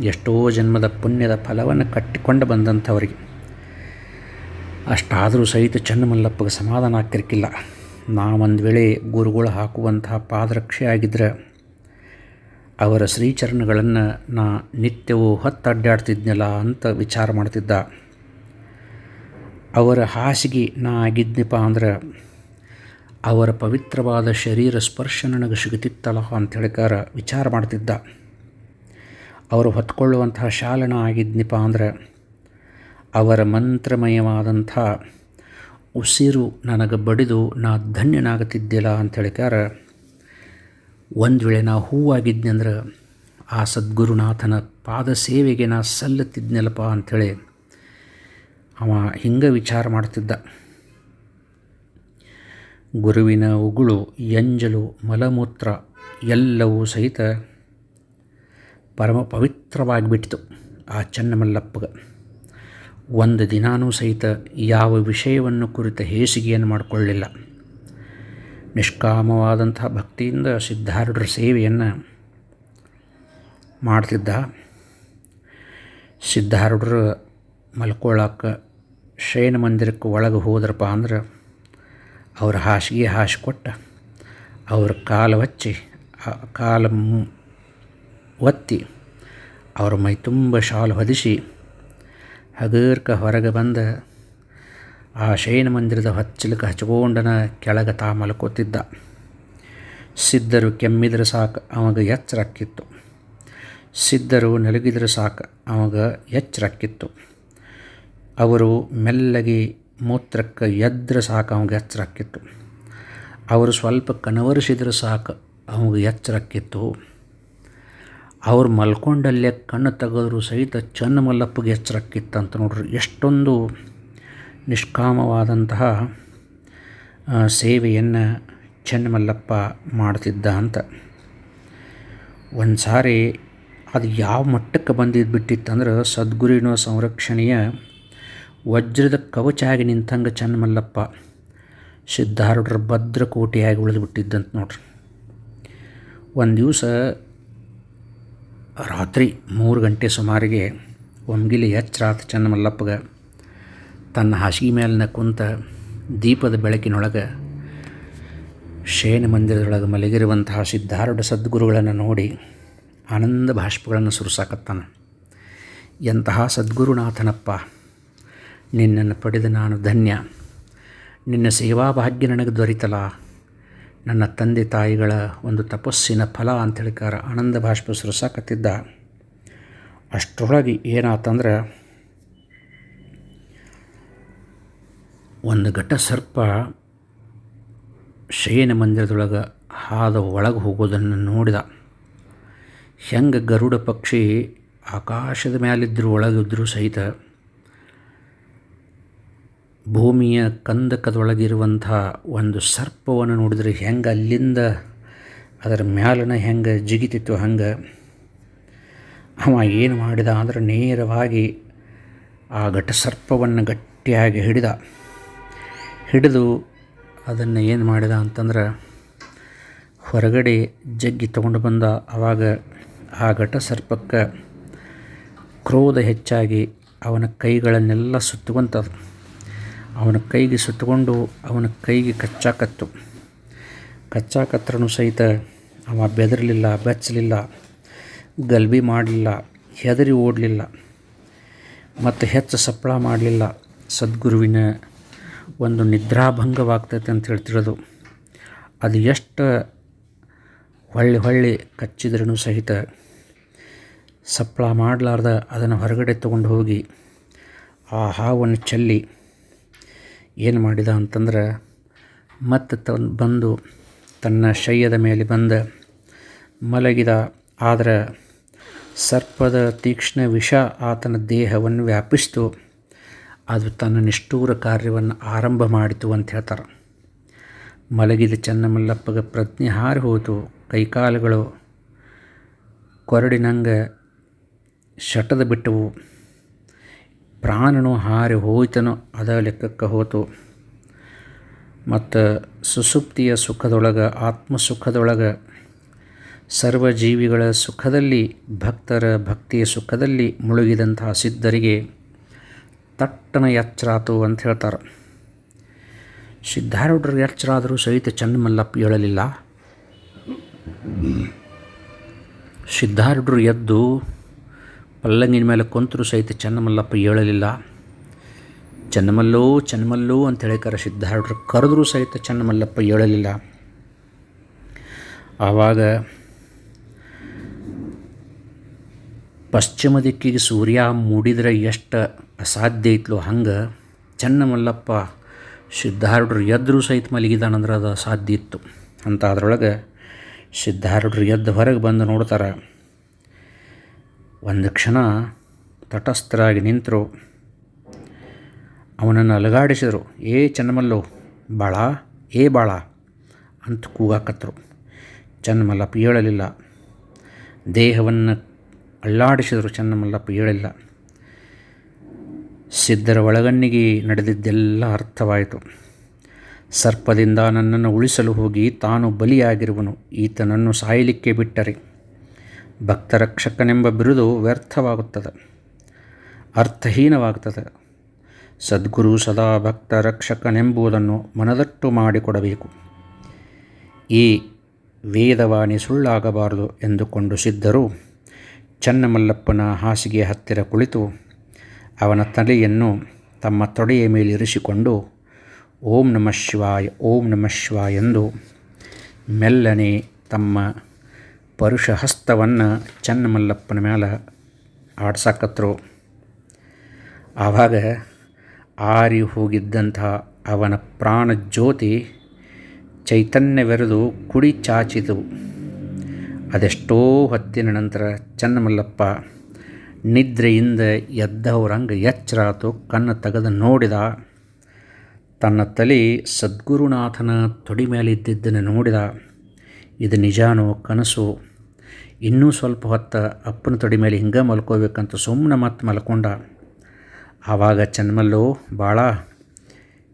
ಎಷ್ಟೋ ಜನ್ಮದ ಪುಣ್ಯದ ಫಲವನ್ನು ಕಟ್ಟಿಕೊಂಡು ಬಂದಂಥವರಿಗೆ. ಅಷ್ಟಾದರೂ ಸಹಿತ ಚನ್ನಮಲ್ಲಪ್ಪಗೆ ಸಮಾಧಾನ ಆಗ್ತಿರ್ಕಿಲ್ಲ. ನಾವೊಂದು ವೇಳೆ ಗುರುಗಳು ಹಾಕುವಂಥ ಪಾದರಕ್ಷೆ ಆಗಿದ್ದರೆ ಅವರ ಶ್ರೀಚರಣಗಳನ್ನು ನಾ ನಿತ್ಯವೂ ಅಡ್ಡಾಡ್ತಿದ್ನಲ್ಲ ಅಂತ ವಿಚಾರ ಮಾಡ್ತಿದ್ದ. ಅವರ ಹಾಸಿಗೆ ನಾ ಆಗಿದ್ನಪ್ಪ ಅಂದ್ರೆ ಅವರ ಪವಿತ್ರವಾದ ಶರೀರ ಸ್ಪರ್ಶ ನನಗೆ ಸಿಗುತ್ತಿತ್ತಲ್ಲ ಅಂತ ಹೇಳಿಕಾರ ವಿಚಾರ ಮಾಡ್ತಿದ್ದ. ಅವರು ಹೊತ್ಕೊಳ್ಳುವಂತಹ ಶಾಲನ ಆಗಿದ್ನಪ್ಪ ಅಂದ್ರೆ ಅವರ ಮಂತ್ರಮಯವಾದಂಥ ಉಸಿರು ನನಗೆ ಬಡಿದು ನಾ ಧನ್ಯನಾಗುತ್ತಿದ್ದಿಲ್ಲ ಅಂತ ಹೇಳಿಕಾರ ಒಂದು ವೇಳೆ ನಾ ಹೂವಾಗಿದ್ನಿ ಅಂದ್ರೆ ಆ ಸದ್ಗುರುನಾಥನ ಪಾದ ಸೇವೆಗೆ ನಾ ಸಲ್ಲುತ್ತಿದ್ನಲ್ಲಪ್ಪ ಅಂಥೇಳಿ ಅವ ಹಿಂಗೆ ವಿಚಾರ ಮಾಡ್ತಿದ್ದ. ಗುರುವಿನ ಉಗುಳು, ಎಂಜಲು, ಮಲಮೂತ್ರ ಎಲ್ಲವೂ ಸಹಿತ ಪರಮ ಪವಿತ್ರವಾಗಿಬಿಟ್ಟಿತು ಆ ಚನ್ನಮಲ್ಲಪ್ಪಗೆ. ಒಂದು ದಿನಾನೂ ಸಹಿತ ಯಾವ ವಿಷಯವನ್ನು ಕುರಿತ ಹೇಸಿಗೆಯನ್ನು ಮಾಡಿಕೊಳ್ಳಲಿಲ್ಲ. ನಿಷ್ಕಾಮವಾದಂಥ ಭಕ್ತಿಯಿಂದ ಸಿದ್ಧಾರೂಢರ ಸೇವೆಯನ್ನು ಮಾಡ್ತಿದ್ದ. ಸಿದ್ಧಾರೂಢರು ಮಲ್ಕೊಳ್ಳೋಕೆ ಶಯನ ಮಂದಿರಕ್ಕೆ ಒಳಗೆ ಹೋದ್ರಪ್ಪ ಅಂದ್ರೆ ಅವ್ರ ಹಾಸಿಗೆ ಹಾಸಿಕೊಟ್ಟು ಅವ್ರ ಕಾಲು ಹಚ್ಚಿ ಕಾಲು ಒತ್ತಿ ಅವ್ರ ಮೈ ತುಂಬ ಶಾಲು ಹೊದಿಸಿ ಹಗರ್ಕ ಹೊರಗೆ ಬಂದ ಆ ಶಯನ ಮಂದಿರದ ಹೊಚ್ಚಲಿಕ್ಕೆ ಹಚ್ಕೊಂಡನ ಕೆಳಗೆ ತಾ ಮಲ್ಕೋತಿದ್ದ. ಸಿದ್ಧರು ಕೆಮ್ಮಿದ್ರೆ ಸಾಕು ಅವಾಗ ಎಚ್ಚರಾಕ್ಕಿತ್ತು. ಸಿದ್ಧರು ನಲುಗಿದ್ರೆ ಸಾಕು ಅವಾಗ ಎಚ್ಚರಾಕ್ಕಿತ್ತು. ಅವರು ಮೆಲ್ಲಗೆ ಮೂತ್ರಕ್ಕೆ ಎದ್ರೆ ಸಾಕು ಅವಾಗ ಎಚ್ಚರಾಕ್ಕಿತ್ತು. ಅವರು ಸ್ವಲ್ಪ ಕನವರಿಸಿದ್ರೆ ಸಾಕು ಅವಾಗ ಎಚ್ಚರಾಕ್ಕಿತ್ತು. ಅವ್ರು ಮಲ್ಕೊಂಡಲ್ಲೇ ಕಣ್ಣು ತೆಗೆದ್ರು ಸಹಿತ ಚನ್ನಮಲ್ಲಪ್ಪಗೆ ಎಚ್ಚರಾಕ್ಕಿತ್ತಂತ ನೋಡ್ರಿ. ಎಷ್ಟೊಂದು ನಿಷ್ಕಾಮವಾದಂತಹ ಸೇವೆಯನ್ನು ಚನ್ನಮಲ್ಲಪ್ಪ ಮಾಡ್ತಿದ್ದ ಅಂತ. ಒಂದು ಸಾರಿ ಅದು ಯಾವ ಮಟ್ಟಕ್ಕೆ ಬಂದಿದ್ದುಬಿಟ್ಟಿತ್ತಂದ್ರೆ ಸದ್ಗುರುವಿನ ಸಂರಕ್ಷಣೆಯ ವಜ್ರದ ಕವಚ ಆಗಿ ನಿಂತಂಗೆ ಚನ್ನಮಲ್ಲಪ್ಪ ಸಿದ್ಧಾರೂಢರ ಭದ್ರಕೋಟೆಯಾಗಿ ಉಳಿದುಬಿಟ್ಟಿದ್ದಂತ ನೋಡ್ರಿ. ಒಂದು ದಿವಸ ರಾತ್ರಿ 3 ಗಂಟೆ ಸುಮಾರಿಗೆ ಒಮ್ಗಿಲಿ ಎಚ್ಚರಾತ ಚನ್ನಮಲ್ಲಪ್ಪಗೆ. ತನ್ನ ಹಾಸಿಗೆ ಮೇಲಿನ ಕುಂತ ದೀಪದ ಬೆಳಕಿನೊಳಗೆ ಶಯನ ಮಂದಿರದೊಳಗೆ ಮಲಗಿರುವಂತಹ ಸಿದ್ಧಾರೂಢ ಸದ್ಗುರುಗಳನ್ನು ನೋಡಿ ಆನಂದ ಬಾಷ್ಪಗಳನ್ನು ಸುರಿಸಾಕತ್ತಾನ. ಎಂತಹ ಸದ್ಗುರುನಾಥನಪ್ಪ, ನಿನ್ನನ್ನು ಪಡೆದ ನಾನು ಧನ್ಯ. ನಿನ್ನ ಸೇವಾ ಭಾಗ್ಯ ನನಗೆ ದೊರೀತಲ್ಲ. ನನ್ನ ತಂದೆ ತಾಯಿಗಳ ಒಂದು ತಪಸ್ಸಿನ ಫಲ ಅಂತ ಹೇಳಿಕಾರ ಆನಂದ ಬಾಷ್ಪ ಸುರಿಸಾಕತ್ತಿದ್ದ. ಅಷ್ಟರೊಳಗೆ ಏನಾತಂದ್ರೆ ಒಂದು ಘಟ ಸರ್ಪ ಶಯನ ಮಂದಿರದೊಳಗೆ ಹಾದು ಒಳಗೆ ಹೋಗೋದನ್ನು ನೋಡಿದ. ಹೆಂಗೆ ಗರುಡ ಪಕ್ಷಿ ಆಕಾಶದ ಮೇಲಿದ್ದರೂ ಒಳಗಿದ್ರೂ ಸಹಿತ ಭೂಮಿಯ ಕಂದಕದೊಳಗಿರುವಂಥ ಒಂದು ಸರ್ಪವನ್ನು ನೋಡಿದರೆ ಹೆಂಗೆ ಅಲ್ಲಿಂದ ಅದರ ಮ್ಯಾಲನ ಹೆಂಗೆ ಜಿಗಿತಿತ್ತು ಹಂಗೆ ಅವ ಏನು ಮಾಡಿದ ಅಂದ್ರೆ ನೇರವಾಗಿ ಆ ಘಟಸರ್ಪವನ್ನು ಗಟ್ಟಿಯಾಗಿ ಹಿಡಿದು ಅದನ್ನು ಏನು ಮಾಡಿದ ಅಂತಂದ್ರೆ ಹೊರಗಡೆ ಜಗ್ಗಿ ತಗೊಂಡು ಬಂದ. ಆವಾಗ ಆ ಘಟಸರ್ಪಕ್ಕೆ ಕ್ರೋಧ ಹೆಚ್ಚಾಗಿ ಅವನ ಕೈಗಳನ್ನೆಲ್ಲ ಸುತ್ತುವಂಥದ್ದು. ಅವನ ಕೈಗೆ ಸುತ್ತಕೊಂಡು ಅವನ ಕೈಗೆ ಕಚ್ಚಾಕತ್ರನೂ ಸಹಿತ ಅವ ಬೆದರಲಿಲ್ಲ, ಬೆಚ್ಚಲಿಲ್ಲ, ಗಲ್ಬಿ ಮಾಡಲಿಲ್ಲ, ಹೆದರಿ ಓಡಲಿಲ್ಲ, ಮತ್ತು ಹೆಚ್ಚು ಸಪ್ಪಳ ಮಾಡಲಿಲ್ಲ. ಸದ್ಗುರುವಿನ ಒಂದು ನಿದ್ರಾಭಂಗವಾಗ್ತೈತೆ ಅಂತೇಳಿ ತಿಳಿದು ಅದು ಎಷ್ಟು ಹೊಳ್ಳಿ ಕಚ್ಚಿದ್ರೂ ಸಹಿತ ಸಪ್ಪಳ ಮಾಡಲಾರ್ದ ಅದನ್ನು ಹೊರಗಡೆ ತೊಗೊಂಡು ಹೋಗಿ ಆ ಹಾವನ್ನು ಚೆಲ್ಲಿ ಏನು ಮಾಡಿದ ಅಂತಂದ್ರೆ ಮತ್ತೆ ಬಂದು ತನ್ನ ಶಯ್ಯದ ಮೇಲೆ ಮಲಗಿದ. ಆದರೆ ಸರ್ಪದ ತೀಕ್ಷ್ಣ ವಿಷ ಆತನ ದೇಹವನ್ನು ವ್ಯಾಪಿಸಿತು. ಅದು ತನ್ನ ನಿಷ್ಠೂರ ಕಾರ್ಯವನ್ನು ಆರಂಭ ಮಾಡಿತು ಅಂತ ಹೇಳ್ತಾರೆ. ಮಲಗಿದ ಚೆನ್ನಮಲ್ಲಪ್ಪಗೆ ಪ್ರಜ್ಞೆ ಹಾರಿ ಹೋಯಿತು. ಕೈಕಾಲುಗಳು ಕೊರಡಿನಂಗೆ ಶಟದ ಬಿಟ್ಟವು. ಪ್ರಾಣನೂ ಹಾರಿ ಹೋಯ್ತನೋ ಅದ ಲೆಕ್ಕಕ್ಕೆ ಹೋತು. ಮತ್ತು ಸುಸುಪ್ತಿಯ ಸುಖದೊಳಗೆ, ಆತ್ಮಸುಖದೊಳಗೆ, ಸರ್ವಜೀವಿಗಳ ಸುಖದಲ್ಲಿ, ಭಕ್ತರ ಭಕ್ತಿಯ ಸುಖದಲ್ಲಿ ಮುಳುಗಿದಂತಹ ಸಿದ್ಧರಿಗೆ ತಟ್ಟನ ಎಚ್ಚರಾತು ಅಂತ ಹೇಳ್ತಾರೆ. ಸಿದ್ಧಾರೂಢರು ಎಚ್ಚರಾದರೂ ಸಹಿತ ಚೆನ್ನಮಲ್ಲಪ್ಪ ಏಳಲಿಲ್ಲ. ಸಿದ್ಧಾರೂಢರು ಎದ್ದು ಪಲ್ಲಂಗಿನ ಮೇಲೆ ಕುಂತರೂ ಸಹಿತ ಚೆನ್ನಮಲ್ಲಪ್ಪ ಏಳಲಿಲ್ಲ. ಚೆನ್ನಮಲ್ಲೋ ಅಂತ ಹೇಳಿಕಾರ ಸಿದ್ಧಾರೂಢರು ಕರೆದರೂ ಸಹಿತ ಚೆನ್ನಮಲ್ಲಪ್ಪ ಏಳಲಿಲ್ಲ. ಆವಾಗ ಪಶ್ಚಿಮ ದಿಕ್ಕಿಗೆ ಸೂರ್ಯ ಮೂಡಿದರೆ ಎಷ್ಟು ಅಸಾಧ್ಯ ಐತ್ಲೋ ಹಂಗೆ ಚೆನ್ನಮಲ್ಲಪ್ಪ ಸಿದ್ಧಾರೂಢರು ಎದ್ದರೂ ಸಹಿತ ಮಲಗಿದಾನಂದ್ರೆ ಅದು ಅಸಾಧ್ಯ ಇತ್ತು ಅಂತ. ಅದರೊಳಗೆ ಸಿದ್ಧಾರೂಢರು ಎದ್ದು ಹೊರಗೆ ಬಂದು ನೋಡ್ತಾರೆ. ಒಂದು ಕ್ಷಣ ತಟಸ್ಥರಾಗಿ ನಿಂತರು. ಅವನನ್ನು ಅಲಗಾಡಿಸಿದರು. ಚೆನ್ನಮಲ್ಲೋ ಬಾಳ ಅಂತ ಕೂಗಾಕತ್ತರು. ಚೆನ್ನಮಲ್ಲಪ್ಪ ಏಳಲಿಲ್ಲ. ದೇಹವನ್ನು ಅಲ್ಲಾಡಿಸಿದರು. ಚೆನ್ನಮಲ್ಲಪ್ಪ ಏಳಿಲ್ಲ. ಸಿದ್ಧರ ಒಳಗಣ್ಣಿಗೆ ನಡೆದಿದ್ದೆಲ್ಲ ಅರ್ಥವಾಯಿತು. ಸರ್ಪದಿಂದ ನನ್ನನ್ನು ಉಳಿಸಲು ಹೋಗಿ ತಾನು ಬಲಿಯಾಗಿರುವನು. ಈತನನ್ನು ಸಾಯಲಿಕ್ಕೆ ಬಿಟ್ಟರೆ ಭಕ್ತರಕ್ಷಕನೆಂಬ ಬಿರುದು ವ್ಯರ್ಥವಾಗುತ್ತದೆ, ಅರ್ಥಹೀನವಾಗುತ್ತದೆ. ಸದ್ಗುರು ಸದಾ ಭಕ್ತರಕ್ಷಕನೆಂಬುದನ್ನು ಮನದಟ್ಟು ಮಾಡಿಕೊಡಬೇಕು. ಈ ವೇದವಾಣಿ ಸುಳ್ಳಾಗಬಾರದು ಎಂದುಕೊಂಡು ಸಿದ್ಧರು ಚೆನ್ನಮಲ್ಲಪ್ಪನ ಹಾಸಿಗೆಯ ಹತ್ತಿರ ಕುಳಿತು ಅವನ ತಲೆಯನ್ನು ತಮ್ಮ ತೊಡೆಯ ಮೇಲೆ ಇರಿಸಿಕೊಂಡು ಓಂ ನಮಃ ಶಿವಾಯ ಎಂದು ಮೆಲ್ಲನೆ ತಮ್ಮ ಪರುಷ ಹಸ್ತವನ್ನು ಚೆನ್ನಮಲ್ಲಪ್ಪನ ಮೇಲೆ ಆಡ್ಸಾಕತ್ರು. ಆವಾಗ ಆರಿ ಹೋಗಿದ್ದಂಥ ಅವನ ಪ್ರಾಣಜ್ಯೋತಿ ಚೈತನ್ಯವೆರೆದು ಕುಡಿ ಚಾಚಿತು. ಅದೆಷ್ಟೋ ಹೊತ್ತಿನ ನಂತರ ಚೆನ್ನಮಲ್ಲಪ್ಪ ನಿದ್ರೆಯಿಂದ ಎದ್ದವರಂಗೆ ಎಚ್ಚರಾತು. ಕಣ್ಣು ತೆಗೆದು ನೋಡಿದ. ತನ್ನ ತಲೆ ಸದ್ಗುರುನಾಥನ ತೊಡಿ ಮೇಲೆ ಇದ್ದಿದ್ದನ್ನು ನೋಡಿದ. ಇದು ನಿಜಾನೋ ಕನಸು? ಇನ್ನೂ ಸ್ವಲ್ಪ ಹೊತ್ತು ಅಪ್ಪನ ತೊಡಿ ಮೇಲೆ ಹಿಂಗೆ ಮಲ್ಕೋಬೇಕಂತ ಸುಮ್ಮನೆ ಮತ್ತೆ ಮಲ್ಕೊಂಡ. ಆವಾಗ ಚೆನ್ನಮಲ್ಲೋ ಭಾಳ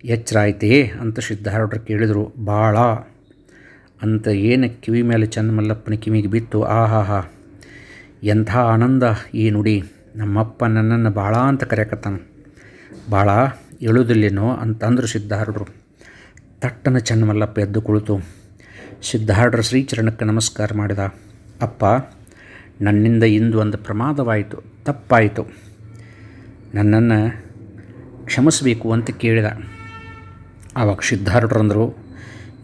ಎಚ್ಚರ ಆಯ್ತೇ ಅಂತ ಸಿದ್ಧಾರೂಢರು ಕೇಳಿದರು. ಭಾಳ ಅಂತ ಏನು ಕಿವಿ ಮೇಲೆ ಚೆನ್ನಮಲ್ಲಪ್ಪನ ಕಿವಿಗೆ ಬಿತ್ತು. ಆಹಾಹಾ, ಎಂಥ ಆನಂದ ಈ ನುಡಿ! ನಮ್ಮಪ್ಪ ನನ್ನನ್ನು ಭಾಳ ಅಂತ ಕರೆಯಕತ್ತಾನ, ಭಾಳ ಹೇಳುವುದಿಲ್ಲೇನೋ ಅಂತಂದರು ಸಿದ್ಧಾರೂಢರು. ತಟ್ಟನ ಚೆನ್ನಮಲ್ಲಪ್ಪ ಎದ್ದು ಕುಳಿತು ಸಿದ್ಧಾರೂಢರ ಶ್ರೀಚರಣಕ್ಕೆ ನಮಸ್ಕಾರ ಮಾಡಿದ. ಅಪ್ಪ, ನನ್ನಿಂದ ಇಂದು ಒಂದು ಪ್ರಮಾದವಾಯಿತು, ತಪ್ಪಾಯಿತು, ನನ್ನನ್ನು ಕ್ಷಮಿಸಬೇಕು ಅಂತ ಕೇಳಿದ. ಆವಾಗ ಸಿದ್ಧಾರೂಢರು ಅಂದರು,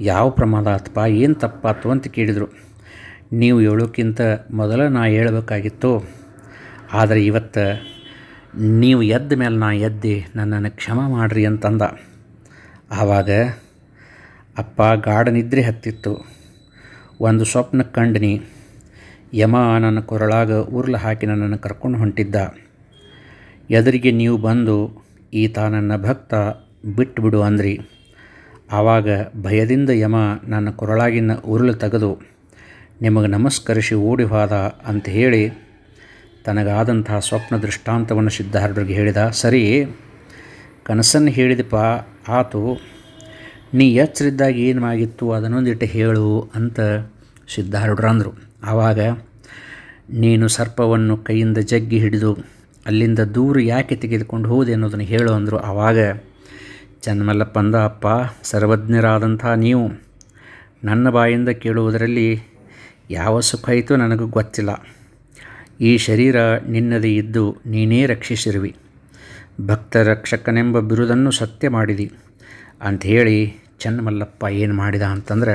ಯಾವ ಪ್ರಮಾದ ಆತಪ್ಪ, ಏನು ತಪ್ಪಾತು ಅಂತ ಕೇಳಿದರು. ನೀವು ಹೇಳೋಕ್ಕಿಂತ ಮೊದಲು ನಾ ಹೇಳ್ಬೇಕಾಗಿತ್ತು, ಆದರೆ ಇವತ್ತು ನೀವು ಎದ್ದ ಮೇಲೆ ನಾ ಎದ್ದೆ, ನನ್ನನ್ನು ಕ್ಷಮ ಮಾಡಿರಿ ಅಂತಂದ. ಆವಾಗ ಅಪ್ಪ ಗಾಢ ನಿದ್ರೆ ಹತ್ತಿತ್ತು. ಒಂದು ಸ್ವಪ್ನ ಕಂಡ್ನಿ. ಯಮ ನನ್ನ ಕೊರಳಾಗ ಉರ್ಲು ಹಾಕಿ ನನ್ನನ್ನು ಕರ್ಕೊಂಡು ಹೊಂಟಿದ್ದ. ಎದುರಿಗೆ ನೀವು ಬಂದು ಈತ ನನ್ನ ಭಕ್ತ ಬಿಟ್ಟುಬಿಡು ಅಂದ್ರಿ. ಆವಾಗ ಭಯದಿಂದ ಯಮ ನನ್ನ ಕೊರಳಾಗಿನ ಉರುಳು ತೆಗೆದು ನಿಮಗೆ ನಮಸ್ಕರಿಸಿ ಓಡಿ ಹೋದ ಅಂತ ಹೇಳಿ ತನಗಾದಂತಹ ಸ್ವಪ್ನ ದೃಷ್ಟಾಂತವನ್ನು ಸಿದ್ಧಾರೂಢರಿಗೆ ಹೇಳಿದ. ಸರಿ, ಕನಸನ್ನು ಹೇಳಿದಪ್ಪ ಆತು, ನೀ ಎಚ್ಚರಿದ್ದಾಗ ಏನು ಆಗಿತ್ತು ಅದನ್ನೊಂದಿಟ್ಟು ಹೇಳು ಅಂತ ಸಿದ್ಧಾರೂಢರು ಅಂದರು. ಆವಾಗ ನೀನು ಸರ್ಪವನ್ನು ಕೈಯಿಂದ ಜಗ್ಗಿ ಹಿಡಿದು ಅಲ್ಲಿಂದ ದೂರ ಯಾಕೆ ತೆಗೆದುಕೊಂಡು ಹೋದೆ ಅನ್ನೋದನ್ನು ಹೇಳು ಅಂದರು. ಆವಾಗ ಚನ್ನಮಲ್ಲಪ್ಪ ಅಂದ, ಅಪ್ಪ ಸರ್ವಜ್ಞರಾದಂಥ ನೀವು ನನ್ನ ಬಾಯಿಂದ ಕೇಳುವುದರಲ್ಲಿ ಯಾವ ಸುಖ ಆಯಿತು ನನಗೂ ಗೊತ್ತಿಲ್ಲ. ಈ ಶರೀರ ನಿನ್ನದೇ ಇದ್ದು ನೀನೇ ರಕ್ಷಿಸಿರುವಿ, ಭಕ್ತ ರಕ್ಷಕನೆಂಬ ಬಿರುದನ್ನು ಸತ್ಯ ಮಾಡಿದಿ ಅಂಥೇಳಿ ಚನ್ನಮಲ್ಲಪ್ಪ ಏನು ಮಾಡಿದ ಅಂತಂದರೆ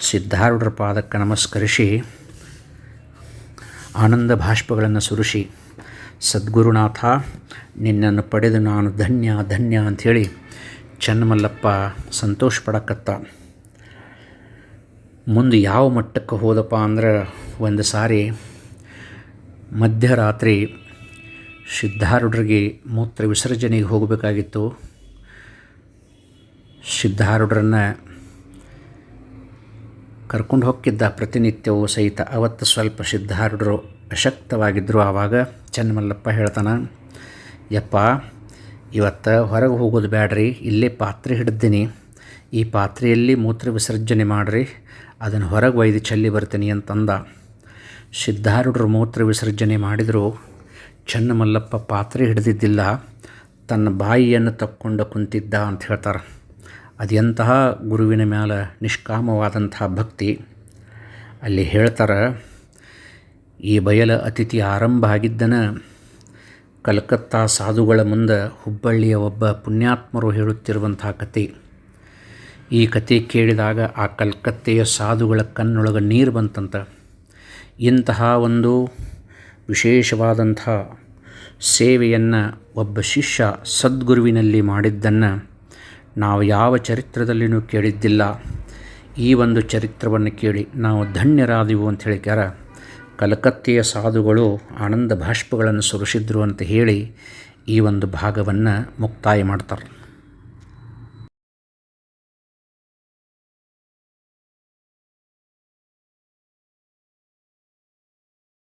ಸಿದ್ಧಾರೂಢರ ಪಾದಕ್ಕೆ ನಮಸ್ಕರಿಸಿ ಆನಂದ ಭಾಷ್ಪಗಳನ್ನು ಸುರಿಸಿ, ಸದ್ಗುರುನಾಥ ನಿನ್ನನ್ನು ಪಡೆದು ನಾನು ಧನ್ಯ ಧನ್ಯ ಅಂಥೇಳಿ ಚನ್ನಮಲ್ಲಪ್ಪ ಸಂತೋಷ ಪಡಕತ್ತ. ಮುಂದೆ ಯಾವ ಮಟ್ಟಕ್ಕೆ ಹೋದಪ್ಪ ಅಂದ್ರೆ, ಒಂದು ಸಾರಿ ಮಧ್ಯರಾತ್ರಿ ಸಿದ್ಧಾರೂಢರಿಗೆ ಮೂತ್ರ ವಿಸರ್ಜನೆಗೆ ಹೋಗಬೇಕಾಗಿತ್ತು. ಸಿದ್ಧಾರೂಢರನ್ನು ಕರ್ಕೊಂಡು ಹೋಗಿದ್ದ ಪ್ರತಿನಿತ್ಯವೂ ಸಹಿತ. ಅವತ್ತು ಸ್ವಲ್ಪ ಸಿದ್ಧಾರೂಢರು ಅಶಕ್ತವಾಗಿದ್ದರು. ಆವಾಗ ಚನ್ನಮಲ್ಲಪ್ಪ ಹೇಳ್ತಾನೆ, ಯಪ್ಪ ಇವತ್ತು ಹೊರಗೆ ಹೋಗೋದು ಬೇಡ್ರಿ, ಇಲ್ಲೇ ಪಾತ್ರೆ ಹಿಡಿದ್ದೀನಿ, ಈ ಪಾತ್ರೆಯಲ್ಲಿ ಮೂತ್ರ ವಿಸರ್ಜನೆ ಮಾಡಿರಿ, ಅದನ್ನು ಹೊರಗೆ ಒಯ್ದು ಚೆಲ್ಲಿ ಬರ್ತೀನಿ ಅಂತಂದ. ಸಿದ್ಧಾರೂಢರು ಮೂತ್ರ ವಿಸರ್ಜನೆ ಮಾಡಿದರು. ಚನ್ನಮಲ್ಲಪ್ಪ ಪಾತ್ರೆ ಹಿಡಿದಿದ್ದಿಲ್ಲ, ತನ್ನ ಬಾಯಿಯನ್ನು ತಕ್ಕೊಂಡು ಕುಂತಿದ್ದ ಅಂತ ಹೇಳ್ತಾರೆ. ಅದೆಂತಹ ಗುರುವಿನ ಮೇಲೆ ನಿಷ್ಕಾಮವಾದಂತಹ ಭಕ್ತಿ. ಅಲ್ಲಿ ಹೇಳ್ತಾರೆ, ಈ ಬಯಲ ಅತಿಥಿ ಆರಂಭ ಆಗಿದ್ದನ ಕಲ್ಕತ್ತಾ ಸಾಧುಗಳ ಮುಂದೆ ಹುಬ್ಬಳ್ಳಿಯ ಒಬ್ಬ ಪುಣ್ಯಾತ್ಮರು ಹೇಳುತ್ತಿರುವಂಥ ಕತೆ. ಈ ಕತೆ ಕೇಳಿದಾಗ ಆ ಕಲ್ಕತ್ತೆಯ ಸಾಧುಗಳ ಕಣ್ಣೊಳಗೆ ನೀರು ಬಂತಂತ. ಇಂತಹ ಒಂದು ವಿಶೇಷವಾದಂಥ ಸೇವೆಯನ್ನು ಒಬ್ಬ ಶಿಷ್ಯ ಸದ್ಗುರುವಿನಲ್ಲಿ ಮಾಡಿದ್ದನ್ನು ನಾವು ಯಾವ ಚರಿತ್ರದಲ್ಲಿಯೂ ಕೇಳಿದ್ದಿಲ್ಲ. ಈ ಒಂದು ಚರಿತ್ರವನ್ನು ಕೇಳಿ ನಾವು ಧನ್ಯರಾದೆವು ಅಂತ ಹೇಳಿಕ್ಯಾರ. ಕಲಕತ್ತೆಯ ಸಾಧುಗಳು ಆನಂದ ಭಾಷ್ಪಗಳನ್ನು ಸುರಿಸಿದ್ರು ಅಂತ ಹೇಳಿ ಈ ಒಂದು ಭಾಗವನ್ನು ಮುಕ್ತಾಯ ಮಾಡ್ತಾರೆ.